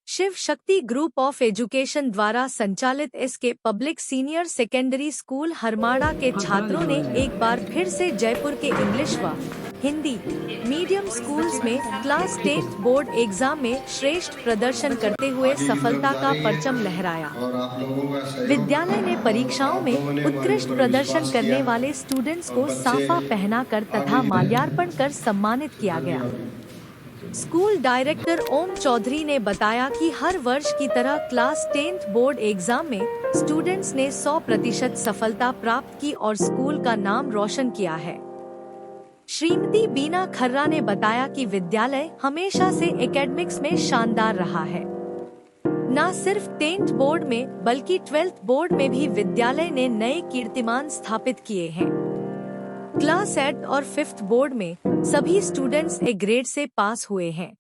Shiv Shakti group of education द्वारा संचालित SK public senior secondary school Harmada के छात्रों ने एक बार फिर से जयपुर के इंग्लिश व हिंदी मीडियम स्कूल्स में क्लास 10 बोर्ड एग्जाम में श्रेष्ठ प्रदर्शन करते हुए सफलता का परचम लहराया। विद्यालय ने परीक्षाओं में उत्कृष्ट प्रदर्शन करने वाले स्टूडेंट्स को साफा पहनाकर तथा माल्यार्पण कर सम्मानित किया गया। स्कूल डायरेक्टर ओम चौधरी ने बताया कि हर वर्ष की तरह क्लास 10 बोर्ड एग्जाम में स्टूडेंट्स ने 100% सफलता प्राप्त की और स्कूल का नाम रोशन किया है। श्रीमती बीना खर्रा ने बताया कि विद्यालय हमेशा से एकेडमिक्स में शानदार रहा है। न सिर्फ 10th बोर्ड में बल्कि 12th बोर्ड में भी विद्यालय ने नए कीर्तिमान स्थापित किए हैं। क्लास 8 और 5th बोर्ड में सभी स्टूडेंट्स ए ग्रेड से पास हुए हैं।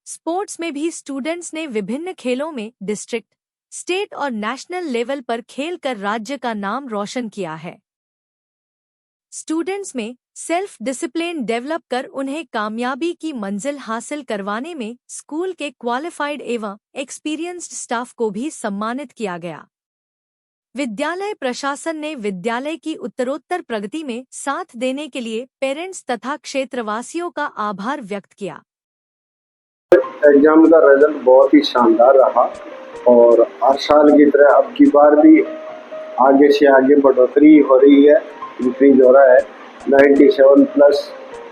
स्पोर्ट्स में भी स्टूडेंट्स ने विभिन्न खेलों में डिस्ट्रिक्ट, स्टेट और नेशनल लेवल पर खेलकर राज्य का नाम रोशन किया है। स्टूडेंट्स में सेल्फ डिसिप्लिन डेवलप कर उन्हें कामयाबी की मंजिल हासिल करवाने में स्कूल के क्वालिफाइड एवं एक्सपीरियंस्ड स्टाफ को भी सम्मानित किया गया। विद्यालय प्रशासन ने विद्यालय की उत्तरोत्तर प्रगति में साथ देने के लिए पेरेंट्स तथा क्षेत्रवासियों का आभार व्यक्त किया। एग्जाम का रिजल्ट बहुत ही शानदार रहा और हर साल की तरह अब की बार भी आगे से आगे बढ़ोतरी हो रही है, इंक्रीज हो रहा है। 97+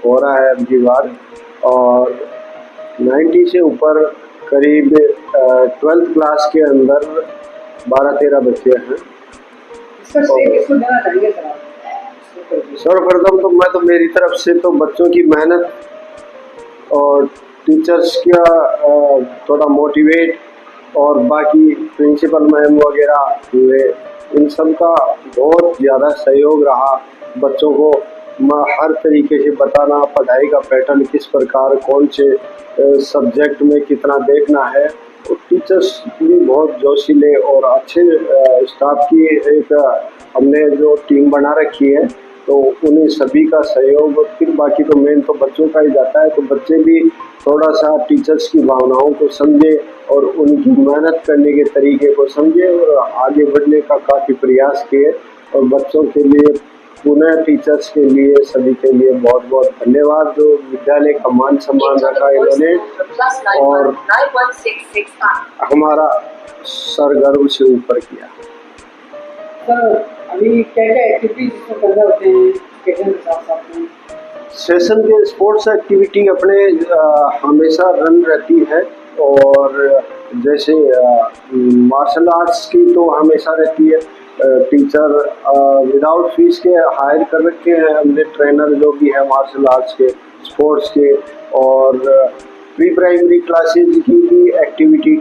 हो रहा है अब की बार और 90 से ऊपर करीब 12th क्लास के अंदर 12-13 बच्चे हैं। सर्वप्रथम तो मैं मेरी तरफ से तो बच्चों की मेहनत और टीचर्स का थोड़ा मोटिवेट और बाकी प्रिंसिपल मैम वगैरह हुए, इन सब का बहुत ज़्यादा सहयोग रहा। बच्चों को हर तरीके से बताना, पढ़ाई का पैटर्न किस प्रकार, कौन से सब्जेक्ट में कितना देखना है। और टीचर्स भी बहुत जोशीले और अच्छे स्टाफ की एक हमने जो टीम बना रखी है, तो उन्हें सभी का सहयोग, फिर बाकी तो मेन तो बच्चों का ही जाता है। तो बच्चे भी थोड़ा सा टीचर्स की भावनाओं को समझे और उनकी मेहनत करने के तरीके को समझे और आगे बढ़ने का काफ़ी प्रयास किए। और बच्चों के लिए पुनः टीचर्स के लिए सभी के लिए बहुत बहुत धन्यवाद, जो विद्यालय का मान सम्मान रखा इन्होंने और हमारा सर गर्व से ऊपर किया। अभी क्या-क्या एक्टिविटीज करना होते हैं सेशन के साथ-साथ? सेशन के स्पोर्ट्स एक्टिविटी अपने हमेशा रन रहती है और जैसे मार्शल आर्ट्स की तो हमेशा रहती है। टीचर विदाउट फीस के हायर कर रखे हैं हमने, ट्रेनर जो भी है मार्शल आर्ट्स के, स्पोर्ट्स के। और प्री प्राइमरी क्लासेज की भी एक्टिविटी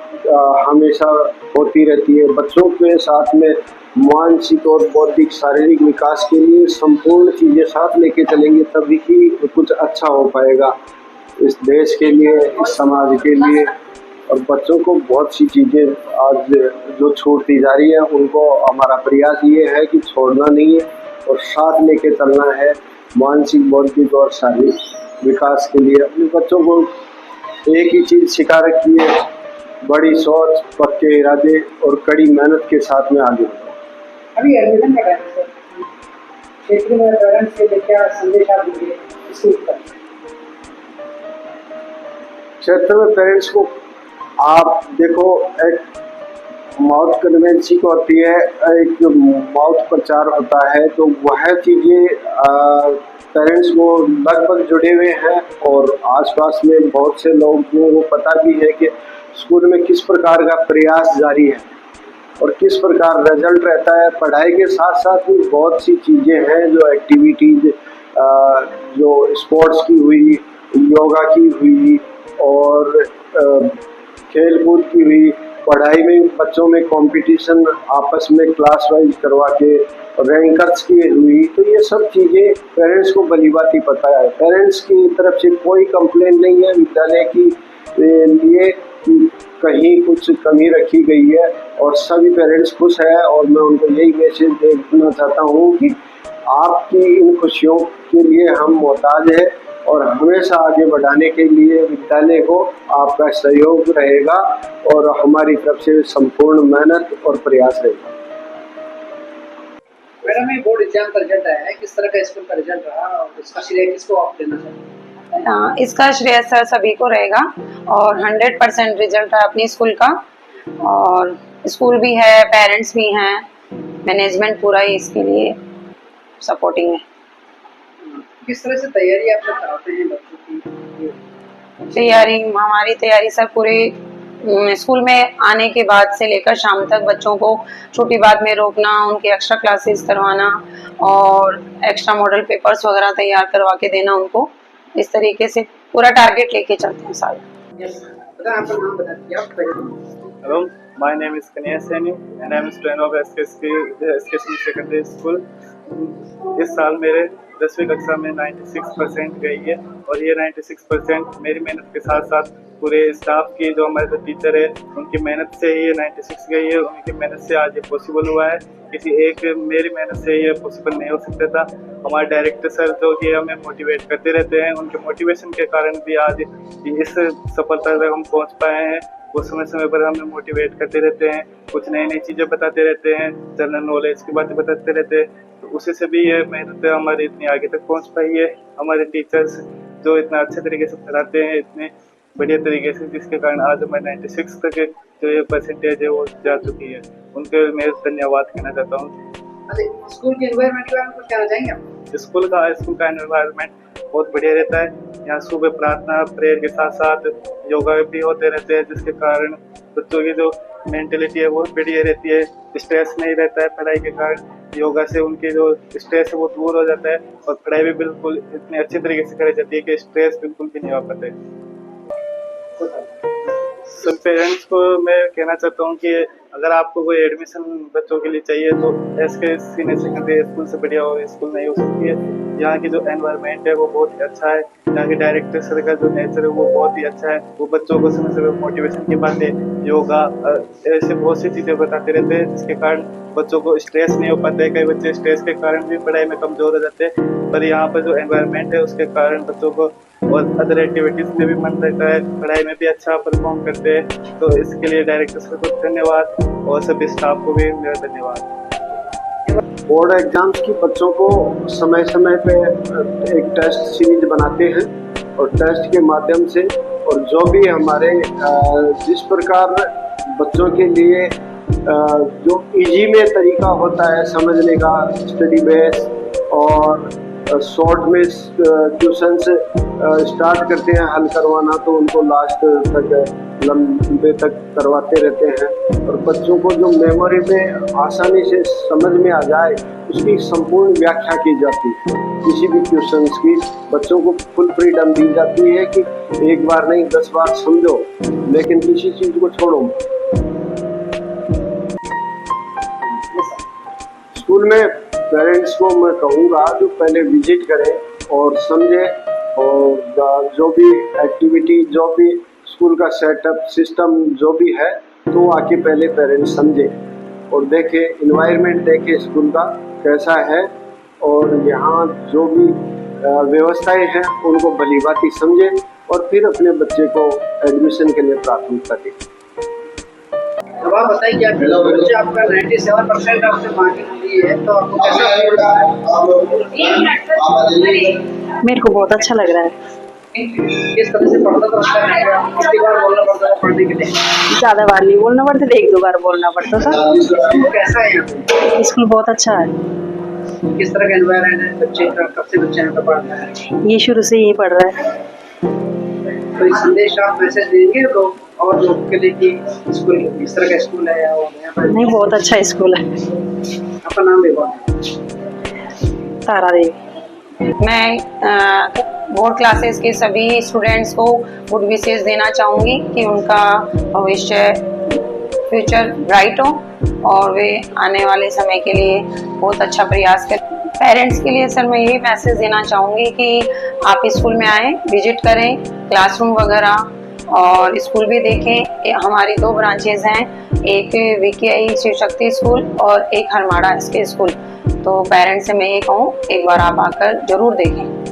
हमेशा होती रहती है। बच्चों के साथ में मानसिक और बौद्धिक शारीरिक विकास के लिए संपूर्ण चीज़ें साथ लेके चलेंगे तभी ही कुछ अच्छा हो पाएगा इस देश के लिए, इस समाज के लिए। और बच्चों को बहुत सी चीज़ें आज जो छूटती जा रही है, उनको हमारा प्रयास ये है कि छोड़ना नहीं है और साथ लेके चलना है मानसिक, बौद्धिक और शारीरिक विकास के लिए। अपने बच्चों को एक ही चीज़ सिखा रखी है, बड़ी सोच, पक्के इरादे और कड़ी मेहनत के साथ में आगे बढ़ो। अभी एडमिशन का टाइम है, क्षेत्र में पेरेंट्स के लिए क्या संदेश आप देंगे स्कूल पर? क्षेत्र में पेरेंट्स को आप देखो, एक माउथ कन्वेंसिंग होती है, एक माउथ प्रचार होता है, तो वह चीज़ें पेरेंट्स को लगभग जुड़े हुए हैं और आसपास में बहुत से लोगों को पता भी है कि स्कूल में किस प्रकार का प्रयास जारी है और किस प्रकार रिजल्ट रहता है। पढ़ाई के साथ साथ भी बहुत सी चीज़ें हैं जो एक्टिविटीज, जो स्पोर्ट्स की हुई, योगा की हुई और खेल कूद की हुई, पढ़ाई में बच्चों में कंपटीशन आपस में क्लास वाइज करवा के रैंकर्स की हुई, तो ये सब चीज़ें पेरेंट्स को भलीभांति पता है। पेरेंट्स की तरफ से कोई कंप्लेंट नहीं है विद्यालय की लिए कि कहीं कुछ कमी रखी गई है, और सभी पेरेंट्स खुश है। और मैं उनको यही मैसेज देना चाहता हूँ कि आपकी इन खुशियों के लिए हम मोहताज हैं, और हमेशा आगे बढ़ाने के लिए विद्यालय को आपका सहयोग रहेगा, और हमारी तरफ से संपूर्ण मेहनत और प्रयास रहेगा। मैडम, ये बोर्ड एग्जाम का रिजल्ट आया है, किस तरह का स्कूल का रिजल्ट रहा और इसका श्रेय किसको आप देना चाहते हैं? इसका श्रेय सर सभी को रहेगा, और 100% रिजल्ट है अपनी स्कूल का। और स्कूल भी है, पेरेंट्स भी हैं, मैनेजमेंट पूरा ही इसके लिए सपोर्टिंग है। किस तरह से तैयारी आप लोग कराते हैं बच्चों की? तैयारी, हमारी तैयारी सर पूरे स्कूल में आने के बाद से लेकर शाम तक बच्चों को छोटी बात में रोकना, उनके एक्स्ट्रा क्लासेस करवाना और एक्स्ट्रा मॉडल पेपर्स वगैरह तैयार करवा के देना उनको। इस तरीके से पूरा टारगेट लेके चलते हैं साल। आपका नाम बता दीजिए आप पहले। Hello, my name is Kanya Saini and I am a student of SKC Secondary School। इस साल मेरे 10वीं कक्षा में 96% गई है, और ये 96% मेरी मेहनत के साथ साथ पूरे स्टाफ की, जो हमारे टीचर है, उनकी मेहनत से ही ये 96 गई है। उनकी मेहनत से आज ये पॉसिबल हुआ है, किसी एक मेरी मेहनत से ये पॉसिबल नहीं हो सकता था। हमारे डायरेक्टर सर जो कि हमें मोटिवेट करते रहते हैं, उनके मोटिवेशन के कारण भी आज इस सफलता तक हम पहुँच पाए हैं। वो समय समय पर हमें मोटिवेट करते रहते हैं, कुछ नई नई चीज़ें बताते रहते हैं, जनरल नॉलेज की बातें बताते रहते हैं, तो उसी से भी ये मेहनत हमारी इतनी आगे तक पहुंच पाई है। हमारे टीचर्स जो इतना अच्छे तरीके से पढ़ाते हैं, इतने बढ़िया तरीके से, जिसके कारण आज हमारे 96 तक जो ये परसेंटेज है वो जा चुकी है। उनके मैं धन्यवाद कहना चाहता हूँ। स्कूल के एनवायरनमेंट के बारे में कुछ कहना चाहेंगे आप? स्कूल का एनवायरनमेंट बहुत बढ़िया रहता है। यहाँ सुबह प्रार्थना प्रेयर के साथ साथ योगा भी होते रहते हैं, जिसके कारण बच्चों की जो मेंटेलिटी है वो बढ़िया रहती है, स्ट्रेस नहीं रहता है पढ़ाई के कारण। योगा से उनकी जो स्ट्रेस है वो दूर हो जाता है, और पढ़ाई भी बिल्कुल इतने अच्छे तरीके से करी जाती है कि स्ट्रेस बिल्कुल भी नहीं आ पाते। सब पेरेंट्स को मैं कहना चाहता हूँ कि अगर आपको कोई एडमिशन बच्चों के लिए चाहिए तो SK सीनियर सेकेंडरी स्कूल से बढ़िया और स्कूल नहीं हो सकती है। यहाँ की जो एनवायरनमेंट है वो बहुत ही अच्छा है, यहाँ के डायरेक्टर सर का जो नेचर है वो बहुत ही अच्छा है। वो बच्चों को समय समय मोटिवेशन की बातें, योगा, ऐसे बहुत सी चीज़ें बताते रहते हैं, जिसके कारण बच्चों को स्ट्रेस नहीं हो पाता है। कई बच्चे स्ट्रेस के कारण भी पढ़ाई में कमज़ोर हो जाते हैं, पर यहाँ पर जो एनवायरनमेंट है उसके कारण बच्चों को और अदर एक्टिविटीज़ में भी मन रहता है, पढ़ाई में भी अच्छा परफॉर्म करते हैं। तो इसके लिए डायरेक्टर सर को धन्यवाद, और सभी स्टाफ को भी मेरा धन्यवाद। बोर्ड एग्जाम्स की बच्चों को समय समय पे एक टेस्ट सीरीज बनाते हैं, और टेस्ट के माध्यम से, और जो भी हमारे जिस प्रकार बच्चों के लिए जो इजी में तरीका होता है समझने का, स्टडी बेस और शॉर्ट में क्वेश्चंस स्टार्ट करते हैं हल करवाना, तो उनको लास्ट तक लंबे तक करवाते रहते हैं। और बच्चों को जो मेमोरी में आसानी से समझ में आ जाए उसकी संपूर्ण व्याख्या की जाती है। किसी भी क्वेश्चंस की बच्चों को फुल फ्रीडम दी जाती है कि एक बार नहीं 10 बार समझो, लेकिन किसी चीज़ को छोड़ो। स्कूल में पेरेंट्स को मैं कहूँगा जो पहले विजिट करें और समझे, और जो भी एक्टिविटी, जो भी स्कूल का सेटअप सिस्टम जो भी है, तो आके पहले पेरेंट्स समझे और देखे, इन्वायरमेंट देखे स्कूल का कैसा है, और यहाँ जो भी व्यवस्थाएं हैं उनको भलीभांति समझे, और फिर अपने बच्चे को एडमिशन के लिए प्राथमिकता दें। अब आप बताइए कि बच्चे आपका 97% आपसे मार्किंग दी है, तो आपको कैसा फील रहा है? मेरे को बहुत अच्छा लग रहा है। किस तरह से पढ़ता था कितनी बार बोलना पड़ता था पढ़ने के लिए? ज्यादा बार नहीं बोलना पड़ता था, 1-2 बार बोलना पड़ता था। कैसा है यहाँ? स्कूल बहुत अच्छा है। किस तरह का एनवायरनमेंट है? बच्चे का कब से बच्चे यहाँ पे पढ़ रहे हैं? ये शुरू से यही पढ़ रहा है। तो ये संदेश आप मैसेज देंगे लोग और लोगों के लिए कि स्कूल इस तरह का स्कूल है, और यहाँ पर नहीं, बहुत अच्छा स्कूल है। आपका नाम भी बताएं। तारा देवी। मैं बोर्ड क्लासेस के सभी स्टूडेंट्स को गुड विशेस देना चाहूँगी कि उनका भविष्य फ्यूचर ब्राइट हो और वे आने वाले समय के लिए बहुत अच्छा प्रयास करें। पेरेंट्स के लिए सर मैं यही मैसेज देना चाहूँगी कि आप स्कूल में आएँ, विजिट करें, क्लासरूम वगैरह और स्कूल भी देखें। हमारी 2 ब्रांचेज हैं, एक VKI शिव शक्ति स्कूल और एक हरमाड़ा SK स्कूल। तो पेरेंट्स से मैं ये कहूँ एक बार आप आकर जरूर देखें।